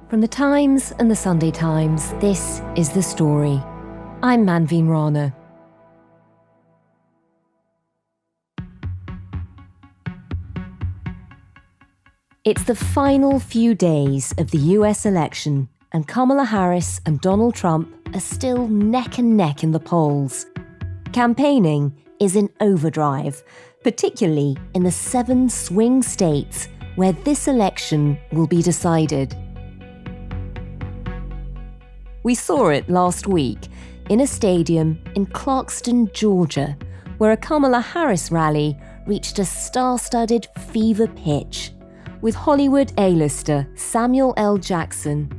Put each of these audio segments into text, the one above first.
From the Times and the Sunday Times, this is The Story. I'm Manveen Rana. It's the final few days of the US election, and Kamala Harris and Donald Trump are still neck and neck in the polls. Campaigning is in overdrive, particularly in the 7 swing states where this election will be decided. We saw it last week in a stadium in Clarkston, Georgia, where a Kamala Harris rally reached a star-studded fever pitch, with Hollywood A-lister Samuel L. Jackson.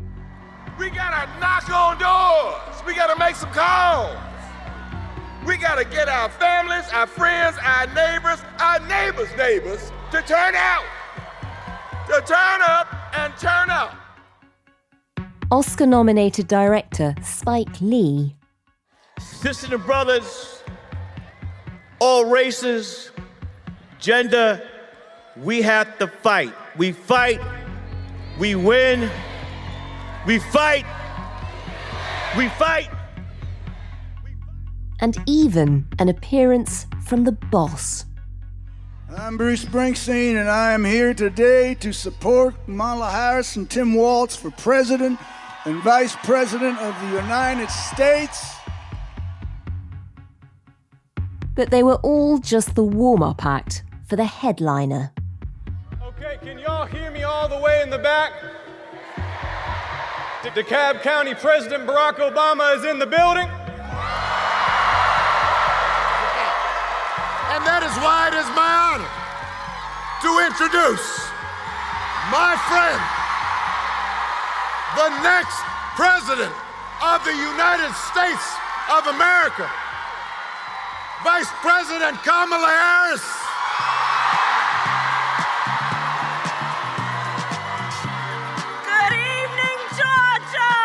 We gotta knock on doors. We gotta make some calls. We gotta get our families, our friends, our neighbors' neighbors to turn out. To turn up and turn up. Oscar-nominated director Spike Lee. Sisters and brothers, all races, gender, we have to fight. We fight, we win, we fight, we fight. And even an appearance from the boss. I'm Bruce Springsteen, and I am here today to support Kamala Harris and Tim Walz for President and Vice President of the United States. But they were all just the warm-up act for the headliner. Okay, can y'all hear me all the way in the back? DeKalb County President Barack Obama is in the building. And that is why it is my honor to introduce my friend, the next President of the United States of America, Vice President Kamala Harris. Good evening, Georgia!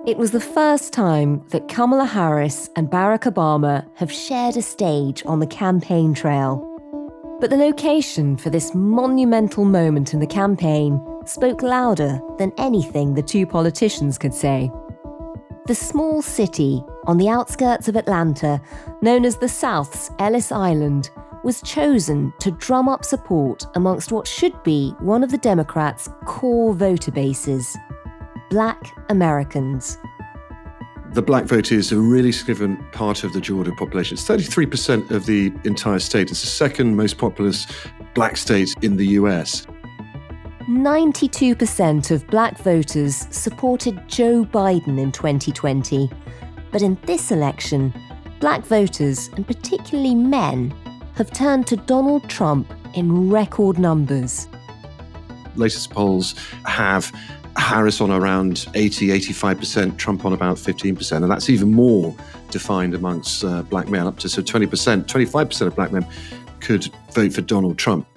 It was the first time that Kamala Harris and Barack Obama have shared a stage on the campaign trail. But the location for this monumental moment in the campaign spoke louder than anything the two politicians could say. The small city on the outskirts of Atlanta, known as the South's Ellis Island, was chosen to drum up support amongst what should be one of the Democrats' core voter bases: Black Americans. The black vote is a really significant part of the Georgia population. It's 33% of the entire state. It's the second most populous black state in the US. 92% of black voters supported Joe Biden in 2020. But in this election, black voters, and particularly men, have turned to Donald Trump in record numbers. Latest polls have Harris on around 85%, Trump on about 15%. And that's even more defined amongst black men, up to 20%, 25% of black men could vote for Donald Trump.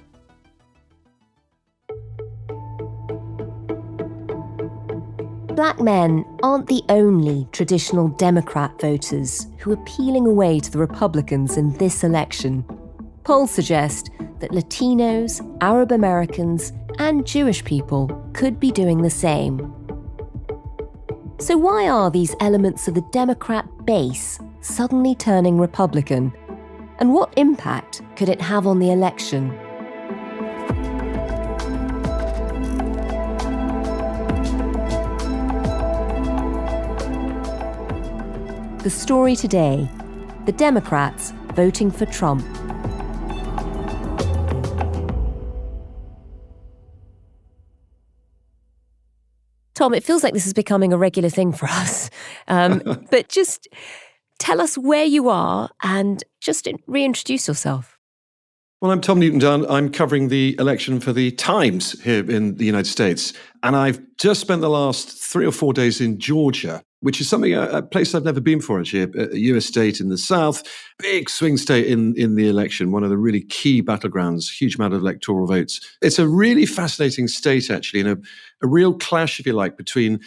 Black men aren't the only traditional Democrat voters who are peeling away to the Republicans in this election. Polls suggest that Latinos, Arab Americans, and Jewish people could be doing the same. So why are these elements of the Democrat base suddenly turning Republican? And what impact could it have on the election? The story today: the Democrats voting for Trump. Tom, it feels like this is becoming a regular thing for us. But just tell us where you are and just reintroduce yourself. Well, I'm Tom Newton Dunn. I'm covering the election for the Times here in the United States. And I've just spent the last 3 or 4 days in Georgia, which is a place I've never been before, actually, a US state in the South, big swing state in the election, one of the really key battlegrounds, huge amount of electoral votes. It's a really fascinating state, actually, and a real clash, if you like, between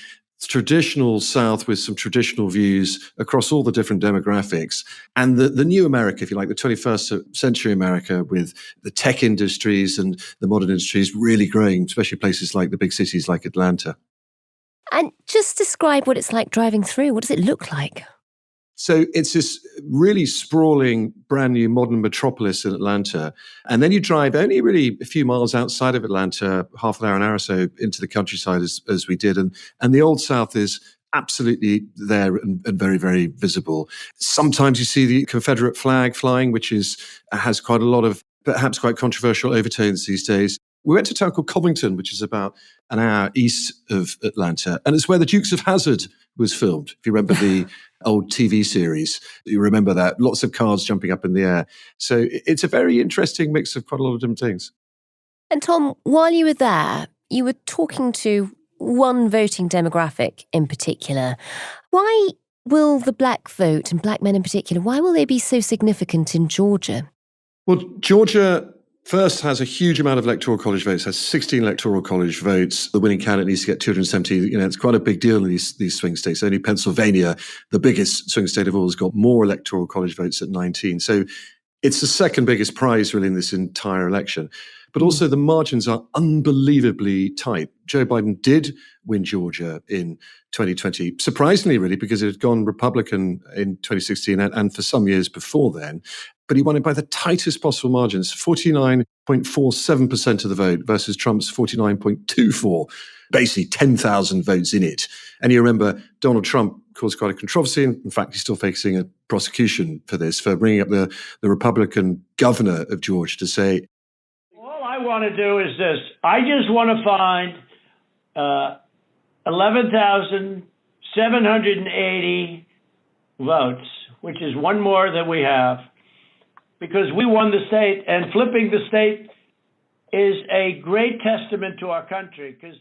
traditional South with some traditional views across all the different demographics, and the new America, if you like, the 21st century America with the tech industries and the modern industries really growing, especially places like the big cities like Atlanta. And just describe what it's like driving through. What does it look like? So it's this really sprawling, brand new modern metropolis in Atlanta. And then you drive only really a few miles outside of Atlanta, half an hour or so into the countryside as we did. And the Old South is absolutely there and very, very visible. Sometimes you see the Confederate flag flying, which has quite a lot of perhaps quite controversial overtones these days. We went to a town called Covington, which is about an hour east of Atlanta. And it's where the Dukes of Hazzard was filmed. If you remember the old TV series, you remember that. Lots of cars jumping up in the air. So it's a very interesting mix of quite a lot of different things. And Tom, while you were there, you were talking to one voting demographic in particular. Why will the black vote, and black men in particular, why will they be so significant in Georgia? Well, Georgia first has a huge amount of electoral college votes, has 16 electoral college votes. The winning candidate needs to get 270. It's quite a big deal in these swing states. Only Pennsylvania, the biggest swing state of all, has got more electoral college votes at 19. So it's the second biggest prize really in this entire election. But also the margins are unbelievably tight. Joe Biden did win Georgia in 2020, surprisingly really, because it had gone Republican in 2016 and for some years before then. But he won it by the tightest possible margins, 49.47% of the vote versus Trump's 49.24, basically 10,000 votes in it. And you remember Donald Trump caused quite a controversy. In fact, he's still facing a prosecution for this, for bringing up the Republican governor of Georgia to say, all I want to do is this. I just want to find 11,780 votes, which is one more than we have, because we won the state, and flipping the state is a great testament to our country. Because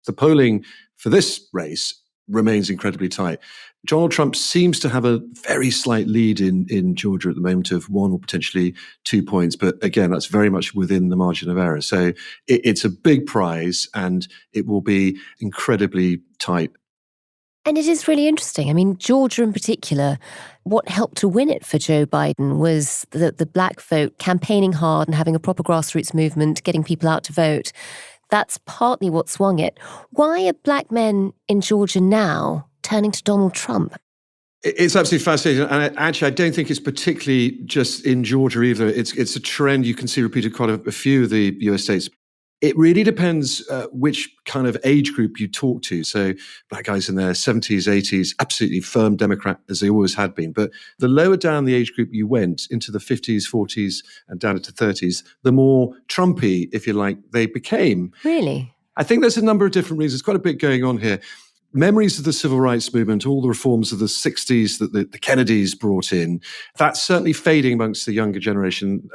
the polling for this race remains incredibly tight. Donald Trump seems to have a very slight lead in Georgia at the moment of 1 or potentially 2 points. But again, that's very much within the margin of error. So it's a big prize and it will be incredibly tight. And it is really interesting. I mean, Georgia in particular, what helped to win it for Joe Biden was the black vote, campaigning hard and having a proper grassroots movement, getting people out to vote. That's partly what swung it. Why are black men in Georgia now turning to Donald Trump? It's absolutely fascinating. And actually, I don't think it's particularly just in Georgia either. It's a trend you can see repeated quite a few of the US states. It really depends which kind of age group you talk to. So black guys in their 70s, 80s, absolutely firm Democrat, as they always had been. But the lower down the age group you went, into the 50s, 40s, and down into 30s, the more Trumpy, if you like, they became. Really? I think there's a number of different reasons. Quite a bit going on here. Memories of the civil rights movement, all the reforms of the 60s that the Kennedys brought in, that's certainly fading amongst the younger generation.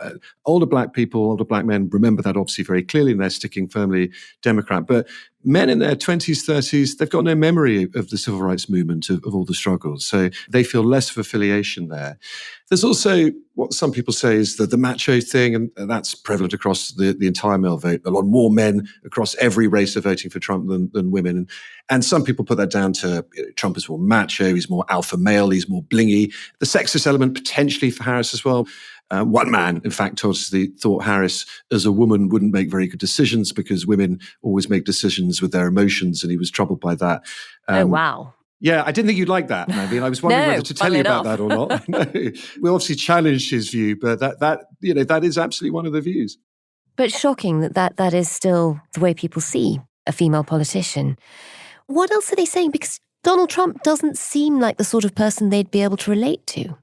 Older black people, older black men remember that obviously very clearly, and they're sticking firmly Democrat. But men in their 20s, 30s, they've got no memory of the civil rights movement, of all the struggles. So they feel less of affiliation there. There's also what some people say is the macho thing, and that's prevalent across the entire male vote. A lot more men across every race are voting for Trump than women. And some people put that down to Trump is more macho, he's more alpha male, he's more blingy. The sexist element potentially for Harris as well. One man, in fact, told us he thought Harris, as a woman, wouldn't make very good decisions because women always make decisions with their emotions, and he was troubled by that. Oh, wow. Yeah, I didn't think you'd like that, Manveen. I was wondering whether to tell you about that or not. No. We obviously challenged his view, but that is absolutely one of the views. But shocking that is still the way people see a female politician. What else are they saying? Because Donald Trump doesn't seem like the sort of person they'd be able to relate to.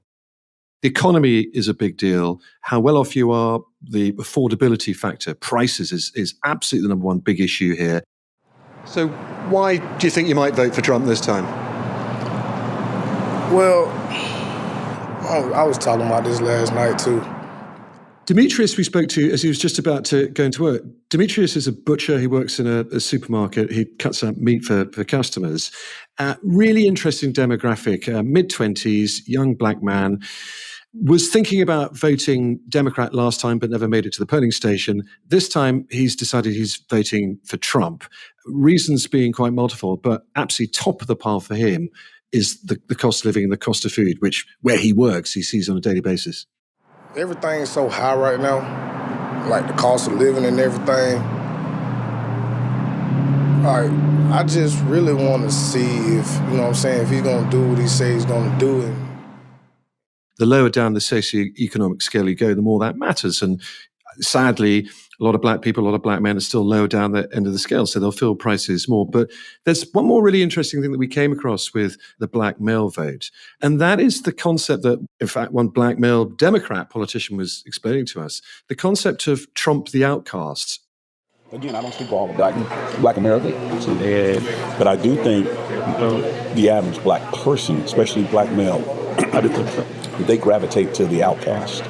The economy is a big deal. How well off you are, the affordability factor, prices is absolutely the number one big issue here. So why do you think you might vote for Trump this time? Well, I was talking about this last night too. Demetrius we spoke to as he was just about to go into work. Demetrius is a butcher. He works in a supermarket. He cuts up meat for customers. Really interesting demographic, mid-20s, young black man. was thinking about voting Democrat last time, but never made it to the polling station. This time, he's decided he's voting for Trump. Reasons being quite multiple, but absolutely top of the pile for him is the cost of living and the cost of food, which where he works, he sees on a daily basis. Everything's so high right now, like the cost of living and everything. I just really want to see if, you know what I'm saying, if he's going to do what he says he's going to do. The lower down the socioeconomic scale you go, the more that matters. And sadly, a lot of black people, a lot of black men are still lower down the end of the scale, so they'll feel prices more. But there's one more really interesting thing that we came across with the black male vote. And that is the concept that, in fact, one black male Democrat politician was explaining to us, the concept of Trump the outcast. Again, I don't speak for all of black America, but I do think the average black person, especially black male, they gravitate to the outcast.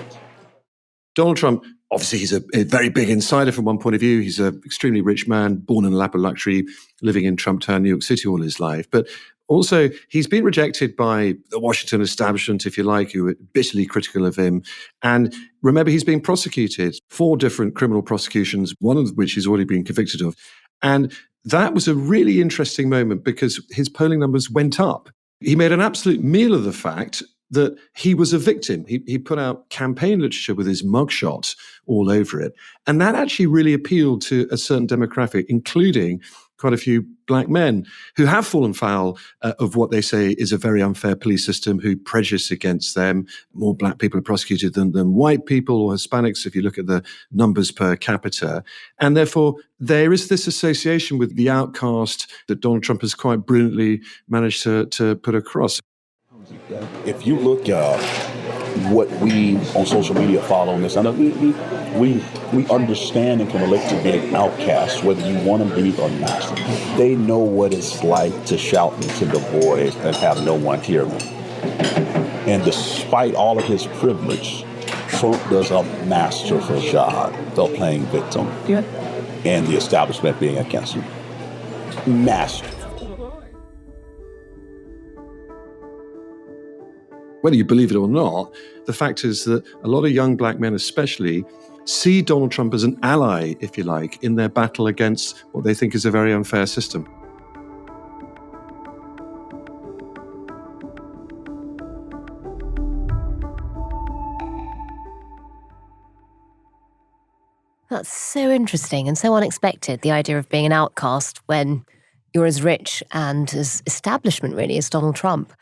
Donald Trump, obviously, he's a very big insider from one point of view. He's an extremely rich man, born in a lap of luxury, living in Trump Town, New York City all his life. But also, he's been rejected by the Washington establishment, if you like, who are bitterly critical of him. And remember, he's being prosecuted, 4 different criminal prosecutions, one of which he's already been convicted of. And that was a really interesting moment because his polling numbers went up. He made an absolute meal of the fact that he was a victim. He put out campaign literature with his mugshot all over it. And that actually really appealed to a certain demographic, including quite a few black men who have fallen foul of what they say is a very unfair police system, who prejudice against them. More black people are prosecuted than white people or Hispanics, if you look at the numbers per capita. And therefore, there is this association with the outcast that Donald Trump has quite brilliantly managed to put across. If you look at what we on social media follow on this, I know we understand and can relate to being outcasts, whether you want to be or not. They know what it's like to shout into the void and have no one hear them. And despite all of his privilege, Trump does a masterful job of playing victim and the establishment being against him. Masterful. Whether you believe it or not, the fact is that a lot of young black men especially see Donald Trump as an ally, if you like, in their battle against what they think is a very unfair system. That's so interesting and so unexpected, the idea of being an outcast when you're as rich and as establishment, really, as Donald Trump.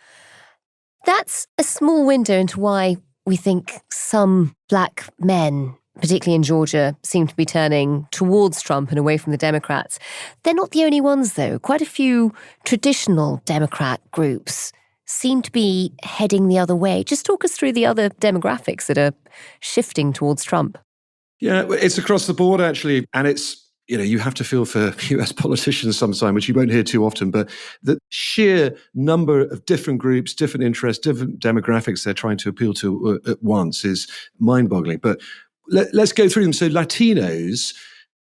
That's a small window into why we think some black men, particularly in Georgia, seem to be turning towards Trump and away from the Democrats. They're not the only ones, though. Quite a few traditional Democrat groups seem to be heading the other way. Just talk us through the other demographics that are shifting towards Trump. Yeah, it's across the board, actually. And it's, you have to feel for US politicians sometimes, which you won't hear too often, but the sheer number of different groups, different interests, different demographics they're trying to appeal to at once is mind-boggling. But let's go through them. So Latinos,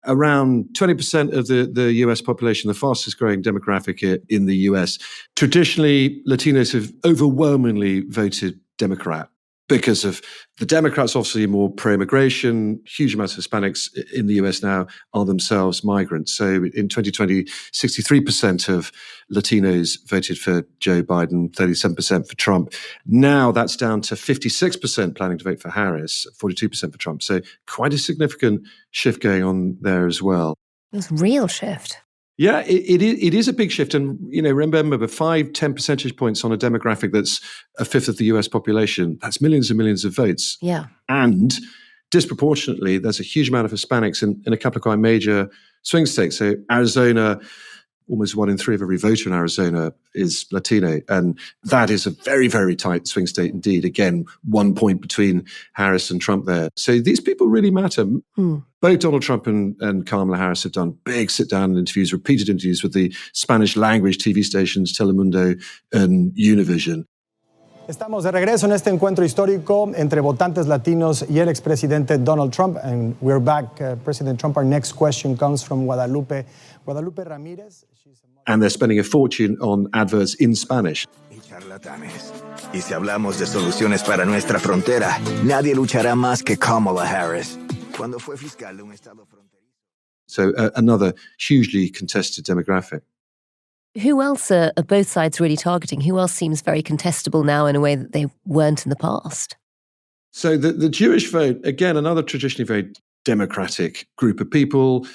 around 20% of the US population, the fastest growing demographic in the US. Traditionally, Latinos have overwhelmingly voted Democrat, because of the Democrats, obviously more pro-immigration. Huge amounts of Hispanics in the US now are themselves migrants. So in 2020, 63% of Latinos voted for Joe Biden, 37% for Trump. Now that's down to 56% planning to vote for Harris, 42% for Trump. So quite a significant shift going on there as well. It's a real shift. Yeah, it is a big shift. And, remember, 5-10 percentage points on a demographic that's a fifth of the US population, that's millions and millions of votes. Yeah. And disproportionately, there's a huge amount of Hispanics in a couple of quite major swing states. So Arizona, almost 1 in 3 of every voter in Arizona is Latino. And that is a very, very tight swing state indeed. Again, 1 point between Harris and Trump there. So these people really matter. Both Donald Trump and Kamala Harris have done big sit-down interviews, repeated interviews with the Spanish language TV stations Telemundo and Univision. Estamos de regreso en este encuentro histórico entre votantes latinos y el expresidente Donald Trump. And we're back, President Trump. Our next question comes from Guadalupe Ramirez. And they're spending a fortune on adverts in Spanish. Y charlatanes. Y si hablamos de soluciones para nuestra frontera, nadie luchará más que Kamala Harris. Cuando fue fiscal de un estado fronterizo. So another hugely contested demographic. Who else are both sides really targeting? Who else seems very contestable now in a way that they weren't in the past? So the Jewish vote, again, another traditionally very democratic group of people.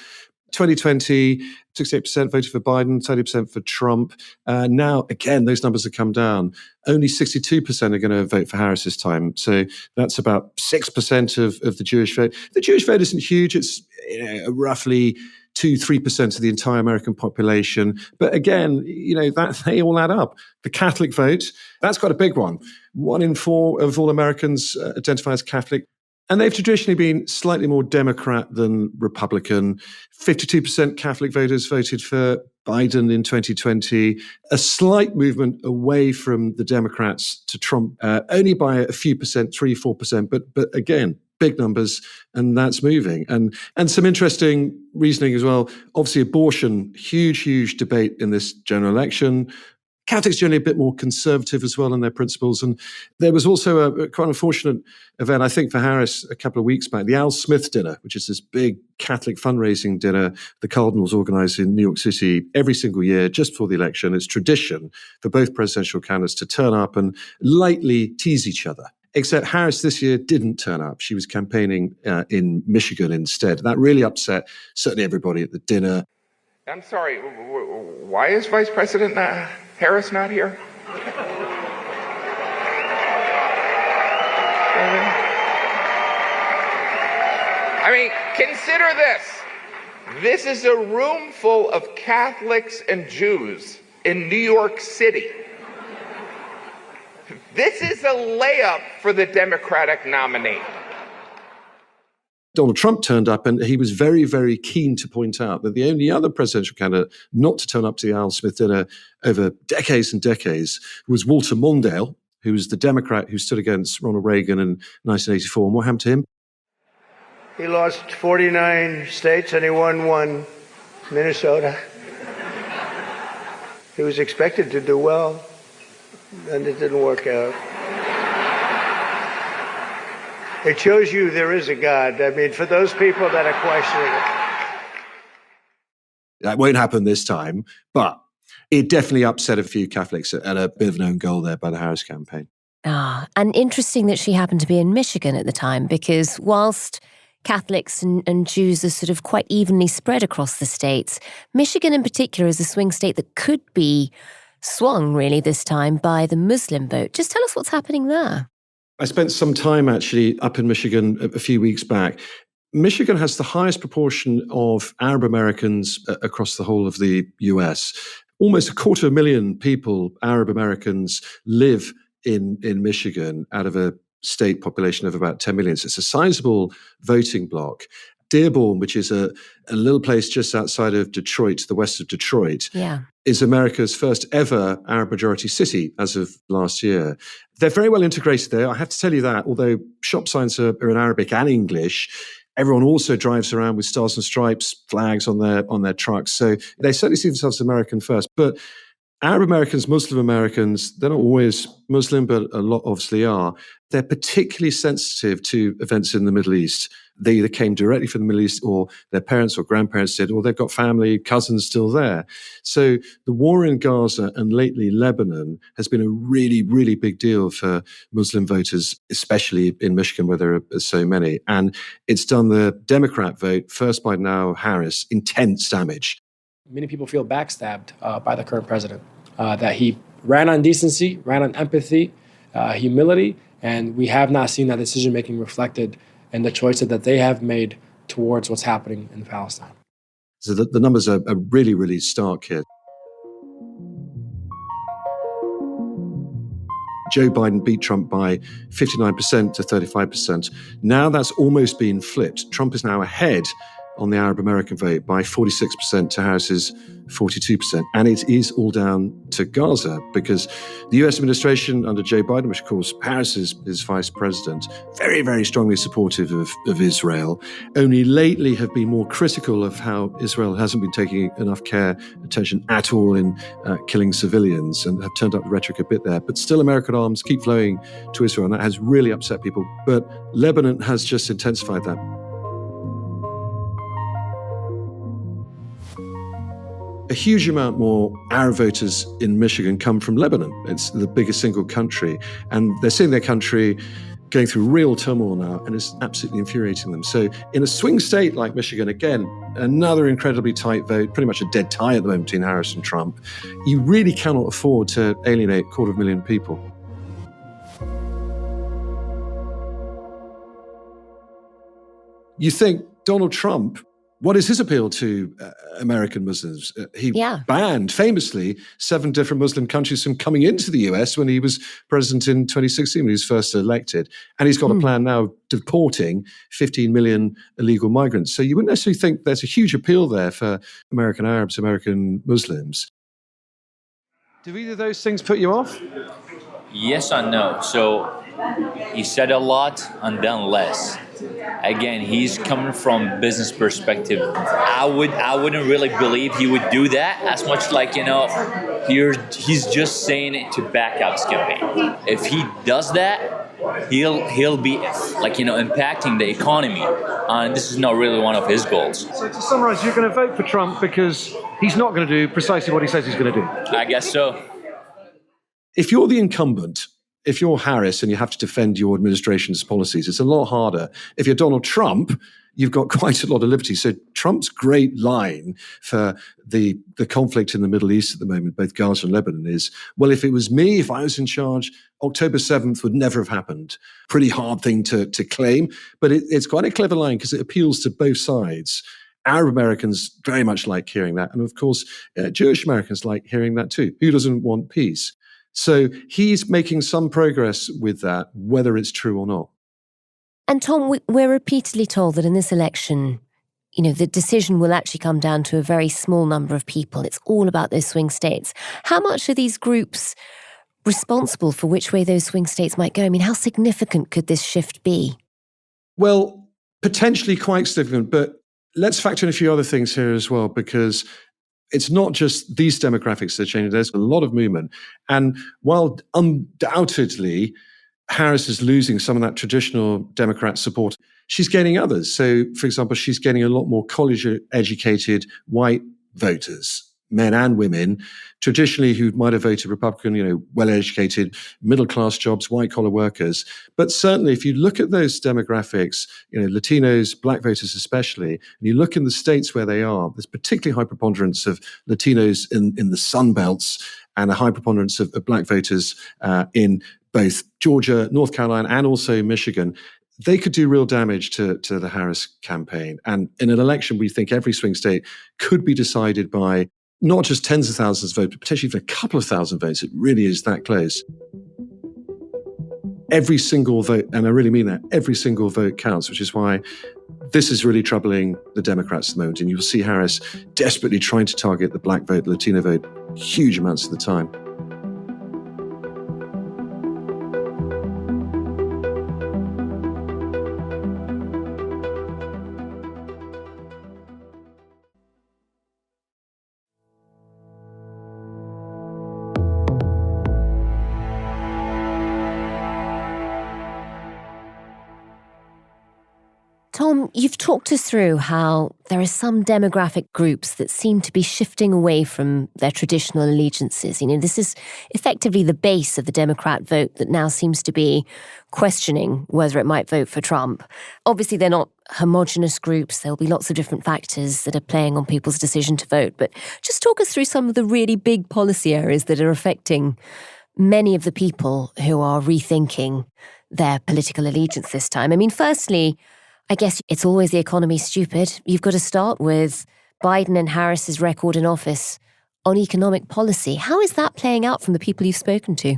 2020, 68% voted for Biden, 30% for Trump. Now, again, those numbers have come down. Only 62% are going to vote for Harris this time. So that's about 6% of the Jewish vote. The Jewish vote isn't huge. It's roughly 2-3% of the entire American population. But again, that they all add up. The Catholic vote, that's quite a big one. 1 in 4 of all Americans identify as Catholic. And they've traditionally been slightly more Democrat than Republican. 52% Catholic voters voted for Biden in 2020. A slight movement away from the Democrats to Trump, only by a few percent, 3-4%. But again, big numbers, and that's moving. And some interesting reasoning as well. Obviously, abortion, huge debate in this general election. Catholics generally a bit more conservative as well in their principles. And there was also a quite unfortunate event, I think, for Harris a couple of weeks back, the Al Smith dinner, which is this big Catholic fundraising dinner the Cardinals organize in New York City every single year just before the election. It's tradition for both presidential candidates to turn up and lightly tease each other. Except Harris this year didn't turn up. She was campaigning in Michigan instead. That really upset certainly everybody at the dinner. I'm sorry, why is Vice President Harris not here? I mean, consider this. This is a room full of Catholics and Jews in New York City. This is a layup for the Democratic nominee. Donald Trump turned up, and he was very, very keen to point out that the only other presidential candidate not to turn up to the Al Smith dinner over decades and decades was Walter Mondale, who was the Democrat who stood against Ronald Reagan in 1984. And what happened to him? He lost 49 states and he won 1, Minnesota. He was expected to do well, and it didn't work out. It shows you there is a God. I mean, for those people that are questioning it. That won't happen this time, but it definitely upset a few Catholics and a bit of an own goal there by the Harris campaign. And interesting that she happened to be in Michigan at the time, because whilst Catholics and Jews are sort of quite evenly spread across the states, Michigan in particular is a swing state that could be swung really this time by the Muslim vote. Just tell us what's happening there. I spent some time actually up in Michigan a few weeks back. Michigan has the highest proportion of Arab Americans across the whole of the US. Almost 250,000 people, Arab Americans, live in Michigan out of a state population of about 10 million. So it's a sizable voting bloc. Dearborn, which is a little place just outside of Detroit, to the west of Detroit, is America's first ever Arab majority city as of last year. They're very well integrated there. I have to tell you that, although shop signs are in Arabic and English, everyone also drives around with stars and stripes flags on their trucks. So they certainly see themselves as American first. But Arab Americans, Muslim Americans, they're not always Muslim, but a lot obviously are. They're particularly sensitive to events in the Middle East. They either came directly from the Middle East, or their parents or grandparents did, or they've got family, cousins still there. So the war in Gaza and lately Lebanon has been a really, really big deal for Muslim voters, especially in Michigan where there are so many. And it's done the Democrat vote, first by now Harris, intense damage. Many people feel backstabbed by the current president, that he ran on decency, ran on empathy, humility, and we have not seen that decision-making reflected in the choices that they have made towards what's happening in Palestine. So the numbers are really, really stark here. Joe Biden beat Trump by 59% to 35%. Now that's almost been flipped. Trump is now ahead on the Arab American vote by 46% to Harris's 42%. And it is all down to Gaza because the US administration under Joe Biden, which of course Harris is vice president, very, very strongly supportive of Israel, only lately have been more critical of how Israel hasn't been taking enough attention at all in killing civilians and have turned up the rhetoric a bit there. But still American arms keep flowing to Israel, and that has really upset people. But Lebanon has just intensified that. A huge amount more Arab voters in Michigan come from Lebanon. It's the biggest single country. And they're seeing their country going through real turmoil now, and it's absolutely infuriating them. So in a swing state like Michigan, again, another incredibly tight vote, pretty much a dead tie at the moment between Harris and Trump, you really cannot afford to alienate 250,000 people. You think Donald Trump, what is his appeal to American Muslims? He banned, famously, 7 different Muslim countries from coming into the US when he was president in 2016, when he was first elected. And he's got a plan now deporting 15 million illegal migrants. So you wouldn't necessarily think there's a huge appeal there for American Arabs, American Muslims. Do either of those things put you off? Yes and no. So he said a lot and done less. Again, he's coming from business perspective. I wouldn't really believe he would do that as much like, he's just saying it to back up his campaign. If he does that, he'll be impacting the economy. And this is not really one of his goals. So to summarize, you're going to vote for Trump because he's not going to do precisely what he says he's going to do. I guess so. If you're the incumbent, if you're Harris and you have to defend your administration's policies, it's a lot harder. If you're Donald Trump, you've got quite a lot of liberty. So Trump's great line for the conflict in the Middle East at the moment, both Gaza and Lebanon, is, well, if it was me, if I was in charge, October 7th would never have happened. Pretty hard thing to claim, but it's quite a clever line because it appeals to both sides. Arab Americans very much like hearing that. And of course, Jewish Americans like hearing that too. Who doesn't want peace? So he's making some progress with that, whether it's true or not. And Tom, we're repeatedly told that in this election, the decision will actually come down to a very small number of people. It's all about those swing states. How much are these groups responsible for which way those swing states might go? I mean, how significant could this shift be? Well, potentially quite significant, but let's factor in a few other things here as well, because it's not just these demographics that are changing. There's a lot of movement. And while undoubtedly Harris is losing some of that traditional Democrat support, she's gaining others. So, for example, she's getting a lot more college-educated white voters, men and women, traditionally who might have voted Republican, well-educated, middle-class jobs, white-collar workers. But certainly, if you look at those demographics, Latinos, black voters especially, and you look in the states where they are, there's particularly high preponderance of Latinos in the Sun Belts and a high preponderance of black voters in both Georgia, North Carolina, and also Michigan. They could do real damage to the Harris campaign. And in an election, we think every swing state could be decided by not just tens of thousands of votes, but potentially even a couple of thousand votes. It really is that close. Every single vote, and I really mean that, every single vote counts, which is why this is really troubling the Democrats at the moment. And you'll see Harris desperately trying to target the black vote, Latino vote, huge amounts of the time. Tom, you've talked us through how there are some demographic groups that seem to be shifting away from their traditional allegiances. This is effectively the base of the Democrat vote that now seems to be questioning whether it might vote for Trump. Obviously, they're not homogenous groups. There'll be lots of different factors that are playing on people's decision to vote. But just talk us through some of the really big policy areas that are affecting many of the people who are rethinking their political allegiance this time. I mean, firstly, I guess it's always the economy, stupid. You've got to start with Biden and Harris's record in office on economic policy. How is that playing out from the people you've spoken to?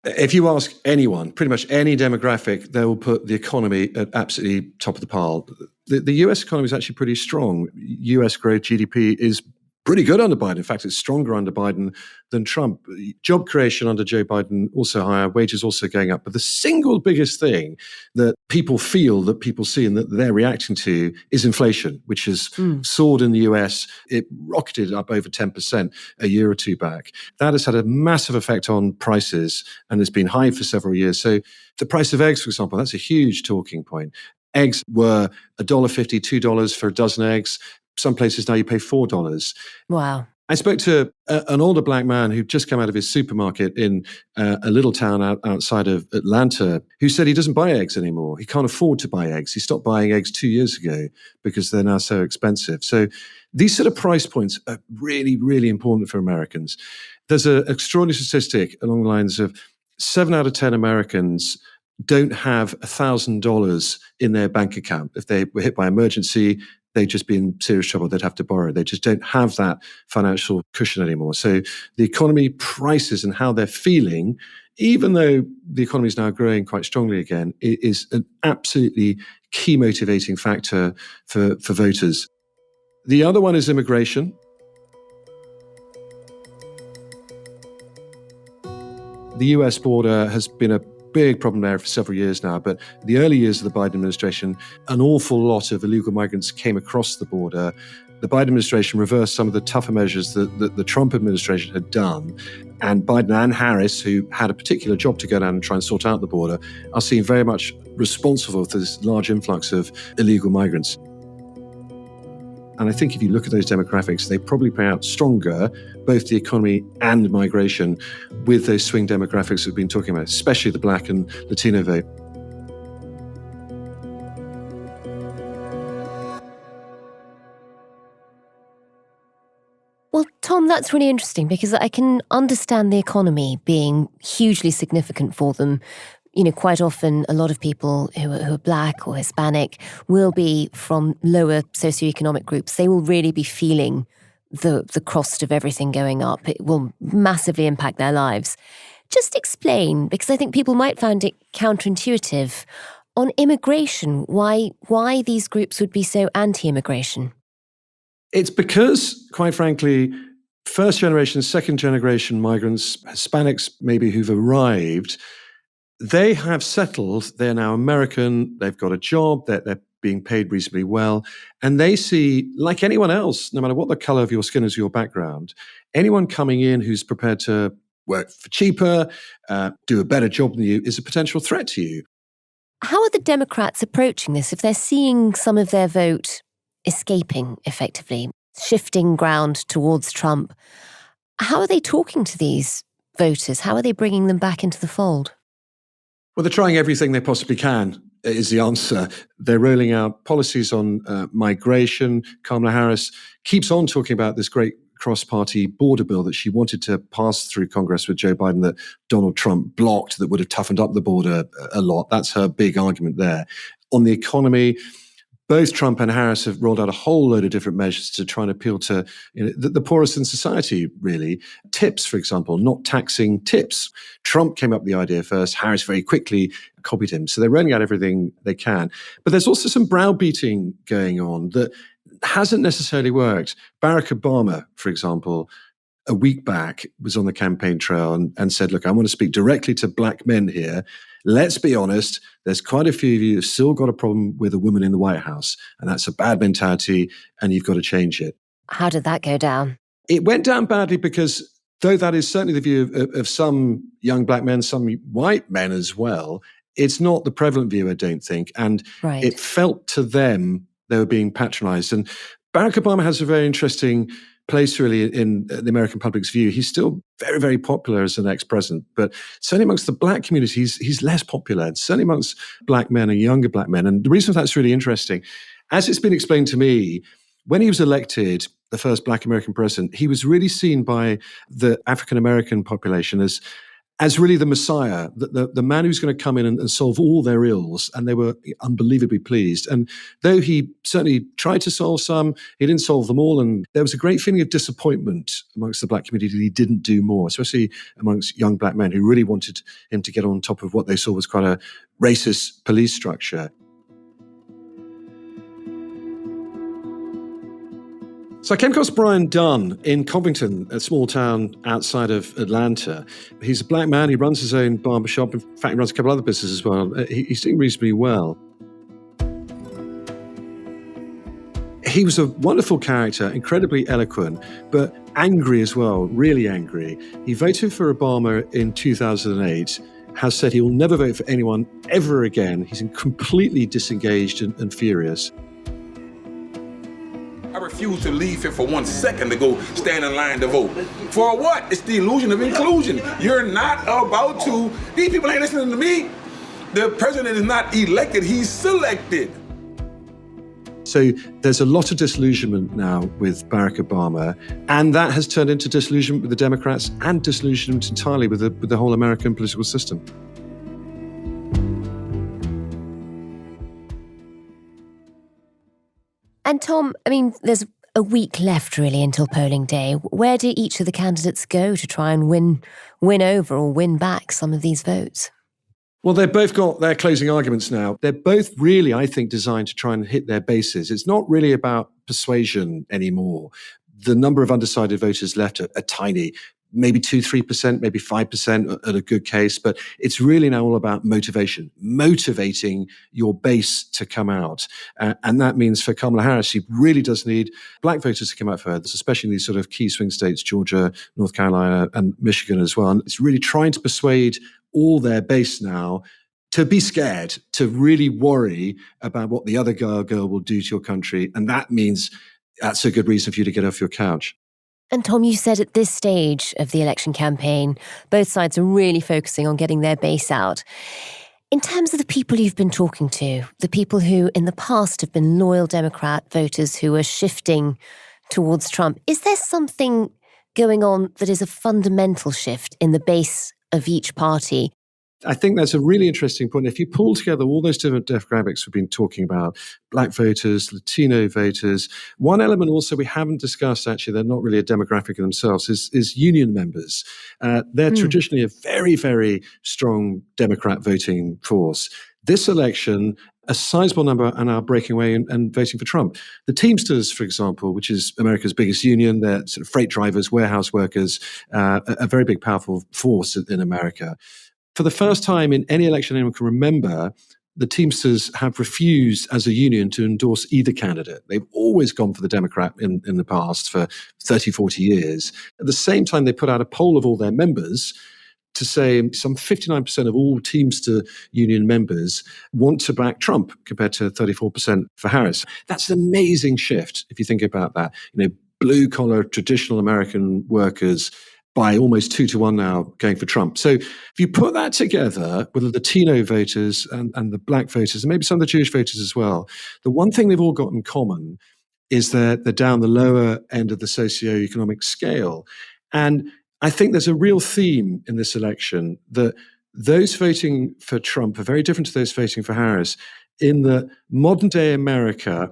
If you ask anyone, pretty much any demographic, they will put the economy at absolutely top of the pile. The US economy is actually pretty strong. US growth GDP is pretty good under Biden. In fact, it's stronger under Biden than Trump. Job creation under Joe Biden also higher, wages also going up. But the single biggest thing that people feel, that people see, and that they're reacting to is inflation, which has soared in the US. It rocketed up over 10% a year or two back. That has had a massive effect on prices and has been high for several years. So the price of eggs, for example, that's a huge talking point. Eggs were $1.50, $2 for a dozen eggs. Some places now you pay $4. Wow. I spoke to an older black man who'd just come out of his supermarket in a little town outside of Atlanta, who said he doesn't buy eggs anymore. He can't afford to buy eggs. He stopped buying eggs 2 years ago because they're now so expensive. So these sort of price points are really, really important for Americans. There's an extraordinary statistic along the lines of 7 out of 10 Americans don't have $1,000 in their bank account. If they were hit by emergency, they'd just be in serious trouble. They'd have to borrow. They just don't have that financial cushion anymore. So the economy prices and how they're feeling, even though the economy is now growing quite strongly again, it is an absolutely key motivating factor for voters. The other one is immigration. The US border has been a big problem there for several years now, but the early years of the Biden administration, an awful lot of illegal migrants came across the border. The Biden administration reversed some of the tougher measures that the Trump administration had done, and Biden and Harris, who had a particular job to go down and try and sort out the border, are seen very much responsible for this large influx of illegal migrants. And I think if you look at those demographics, they probably play out stronger, both the economy and migration, with those swing demographics we've been talking about, especially the Black and Latino vote. Well, Tom, that's really interesting because I can understand the economy being hugely significant for them. You know, quite often a lot of people who are Black or Hispanic will be from lower socioeconomic groups. They will really be feeling the cost of everything going up. It will massively impact their lives. Just explain, because I think people might find it counterintuitive, on immigration, why these groups would be so anti-immigration. It's because, quite frankly, first generation, second generation migrants, Hispanics maybe who've arrived, they have settled, they're now American, they've got a job, they're being paid reasonably well, and they see, like anyone else, no matter what the color of your skin is, your background, anyone coming in who's prepared to work for cheaper, do a better job than you, is a potential threat to you. How are the Democrats approaching this if they're seeing some of their vote escaping effectively, shifting ground towards Trump? How are they talking to these voters? How are they bringing them back into the fold? Well, they're trying everything they possibly can, is the answer. They're rolling out policies on migration. Kamala Harris keeps on talking about this great cross-party border bill that she wanted to pass through Congress with Joe Biden that Donald Trump blocked, that would have toughened up the border a lot. That's her big argument there. On the economy, both Trump and Harris have rolled out a whole load of different measures to try and appeal to the poorest in society, really. Tips, for example, not taxing tips. Trump came up with the idea first. Harris very quickly copied him. So they're rolling out everything they can. But there's also some browbeating going on that hasn't necessarily worked. Barack Obama, for example, a week back was on the campaign trail and said, look, I want to speak directly to Black men here. Let's be honest, there's quite a few of you who've still got a problem with a woman in the White House, and that's a bad mentality, and you've got to change it. How did that go down? It went down badly because, though that is certainly the view of some young Black men, some white men as well, it's not the prevalent view, I don't think. And It felt to them they were being patronized. And Barack Obama has a very interesting place really in the American public's view. He's still very, very popular as an ex-president, but certainly amongst the Black community, he's less popular, and certainly amongst Black men and younger Black men. And the reason for that's really interesting, as it's been explained to me, when he was elected the first Black American president, he was really seen by the African-American population as as really the Messiah, the man who's going to come in and solve all their ills, and they were unbelievably pleased. And though he certainly tried to solve some, he didn't solve them all, and there was a great feeling of disappointment amongst the black community that he didn't do more, especially amongst young black men who really wanted him to get on top of what they saw was quite a racist police structure. So I came across Brian Dunn in Covington, a small town outside of Atlanta. He's a black man. He runs his own barbershop. In fact, he runs a couple other businesses as well. He's doing reasonably well. He was a wonderful character, incredibly eloquent, but angry as well, really angry. He voted for Obama in 2008, has said he will never vote for anyone ever again. He's completely disengaged and furious. I refuse to leave here for 1 second to go stand in line to vote. For what? It's the illusion of inclusion. You're not about to, these people ain't listening to me. The president is not elected, he's selected. So there's a lot of disillusionment now with Barack Obama, and that has turned into disillusionment with the Democrats and disillusionment entirely with the whole American political system. And Tom, I mean, there's a week left really until polling day. Where do each of the candidates go to try and win over or win back some of these votes? Well, they've both got their closing arguments now. They're both really, I think, designed to try and hit their bases. It's not really about persuasion anymore. The number of undecided voters left are tiny, maybe 2-3%, maybe 5% at a good case. But it's really now all about motivation, motivating your base to come out. And that means for Kamala Harris, she really does need black voters to come out for her, especially in these sort of key swing states, Georgia, North Carolina, and Michigan as well. And it's really trying to persuade all their base now to be scared, to really worry about what the other girl will do to your country. And that means that's a good reason for you to get off your couch. And Tom, you said at this stage of the election campaign, both sides are really focusing on getting their base out. In terms of the people you've been talking to, the people who in the past have been loyal Democrat voters who are shifting towards Trump, is there something going on that is a fundamental shift in the base of each party? I think that's a really interesting point. If you pull together all those different demographics we've been talking about, black voters, Latino voters, one element also we haven't discussed, actually, they're not really a demographic in themselves, is union members. They're traditionally a very, very strong Democrat voting force. This election, a sizable number are now breaking away and voting for Trump. The Teamsters, for example, which is America's biggest union, they're sort of freight drivers, warehouse workers, a very big, powerful force in America. For the first time in any election anyone can remember, the Teamsters have refused as a union to endorse either candidate. They've always gone for the Democrat in the past for 30, 40 years. At the same time, they put out a poll of all their members to say some 59% of all Teamster union members want to back Trump compared to 34% for Harris. That's an amazing shift if you think about that. Blue-collar, traditional American workers by almost 2-1 now going for Trump. So if you put that together with the Latino voters and the black voters, and maybe some of the Jewish voters as well, the one thing they've all got in common is that they're down the lower end of the socioeconomic scale. And I think there's a real theme in this election that those voting for Trump are very different to those voting for Harris in that modern day America,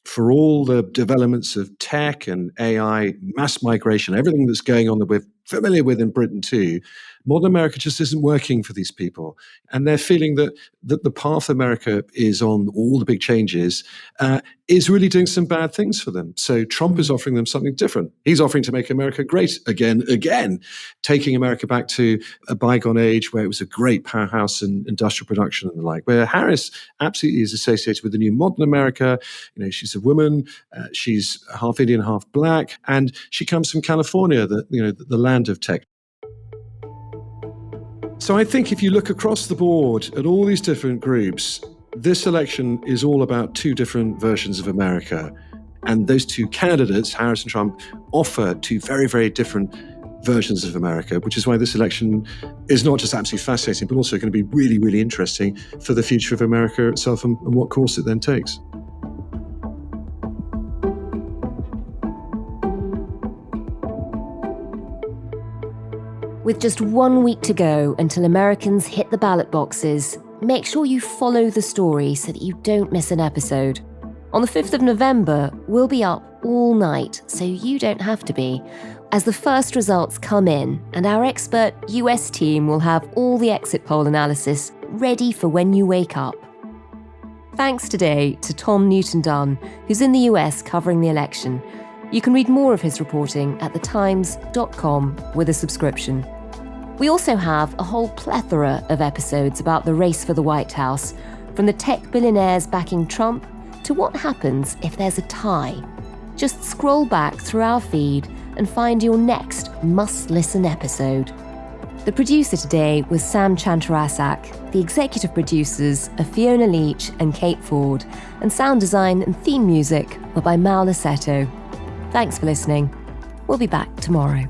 for all the developments of tech and AI, mass migration, everything that's going on that we're familiar with in Britain too, modern America just isn't working for these people. And they're feeling that the path America is on, all the big changes, is really doing some bad things for them. So Trump is offering them something different. He's offering to make America great again, taking America back to a bygone age where it was a great powerhouse in industrial production and the like, where Harris absolutely is associated with the new modern America. She's a woman, she's half Indian, half black, and she comes from California, the land of tech. So I think if you look across the board at all these different groups, this election is all about two different versions of America. And those two candidates, Harris and Trump, offer two very, very different versions of America, which is why this election is not just absolutely fascinating, but also going to be really, really interesting for the future of America itself and what course it then takes. With just 1 week to go until Americans hit the ballot boxes, make sure you follow the story so that you don't miss an episode. On the 5th of November, we'll be up all night, so you don't have to be, as the first results come in and our expert US team will have all the exit poll analysis ready for when you wake up. Thanks today to Tom Newton Dunn, who's in the US covering the election. You can read more of his reporting at thetimes.com with a subscription. We also have a whole plethora of episodes about the race for the White House, from the tech billionaires backing Trump to what happens if there's a tie. Just scroll back through our feed and find your next must-listen episode. The producer today was Sam Chantarasak. The executive producers are Fiona Leach and Kate Ford, and sound design and theme music were by Mal Lassetto. Thanks for listening. We'll be back tomorrow.